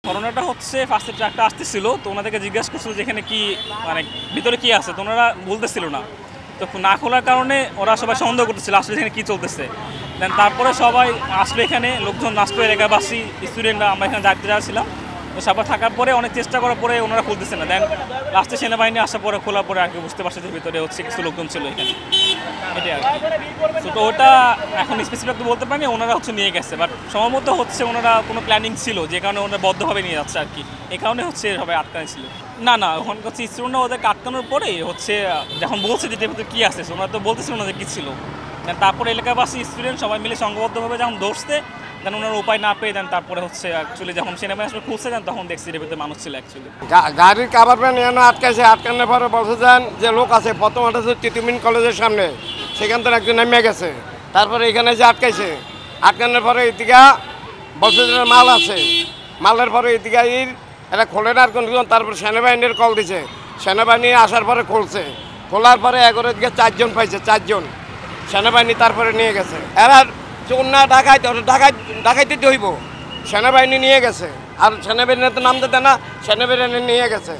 করোনাটা হচ্ছে ফার্স্টে ট্রাকটা আসতেছিল, তো ওনাদেরকে জিজ্ঞাসা করছিল যে এখানে কি মানে ভিতরে কি আছে, তো ওনারা বলতেছিল না। তো না খোলার কারণে ওরা সবাই সন্দেহ করতেছিল আসলে এখানে কী চলতেছে। দেন তারপরে সবাই আসলে এখানে লোকজন আসলো, এলাকাবাসী, স্টুডেন্টরা, আমরা এখানে দায়িত্বে যারা ছিলাম, তো সবাই থাকার পরে অনেক চেষ্টা করার পরে ওনারা খুলতেছে না। দেন লাস্টে সেনাবাহিনী আসার পরে খোলার পরে আর কি বুঝতে পারছে যে ভিতরে হচ্ছে কিছু লোকজন ছিল এখানে, এটাই আর কি। তো ওটা এখন স্পেসিফিক তো বলতে পারিনি, ওনারা হচ্ছে নিয়ে গেছে, বাট সম্ভবত হচ্ছে ওনারা কোনো প্ল্যানিং ছিল যে কারণে ওনারা বদ্ধভাবে নিয়ে যাচ্ছে আর কি, এই কারণে হচ্ছে সবাই আটকানো ছিল। না ওখানে হচ্ছে স্টুডেন্টরা ওদেরকে আটকানোর পরে হচ্ছে যখন বলছে যে ভিতরে কী আসছে, ওনারা তো বলতেছিল না যে কী ছিল। তারপরে এলাকাবাসী স্টুডেন্ট সবাই মিলে সংঘবদ্ধভাবে যখন ধরছে, দেন ওনার উপায় না পেয়ে দেন তারপরে হচ্ছে অ্যাকচুয়ালি যখন সেনাবাহিনী আসলে খুলছে দেন তখন দেখছি এর ভিতরে মানুষ ছিল অ্যাকচুয়ালি। গাড়ির কাভার প্যান এনে আটকাইছে, আটকানোর পরে বলছে যান যে লোক আছে, প্রথম হচ্ছে তিতুমিন কলেজের সামনে, সেখান থেকে একজন নেমে গেছে। তারপরে এখানে যে আটকাইছে, আটকানোর পরে এদিকে বলছে যে মাল আছে, মালের পরে এদিকে এটা খোলে না আর কোন, তারপরে সেনাবাহিনীর কল দিছে, সেনাবাহিনী আসার পরে খুলছে, খোলার পরে এগারোর দিকে 4 জন পাইছে, 4 জন সেনাবাহিনী তারপরে নিয়ে গেছে। এরা চোর না ডাকাইতে হইব, সেনাবাহিনী নিয়ে গেছে, আর সেনাবাহিনী তো নাম দিতে না, সেনাবাহিনী নিয়ে গেছে।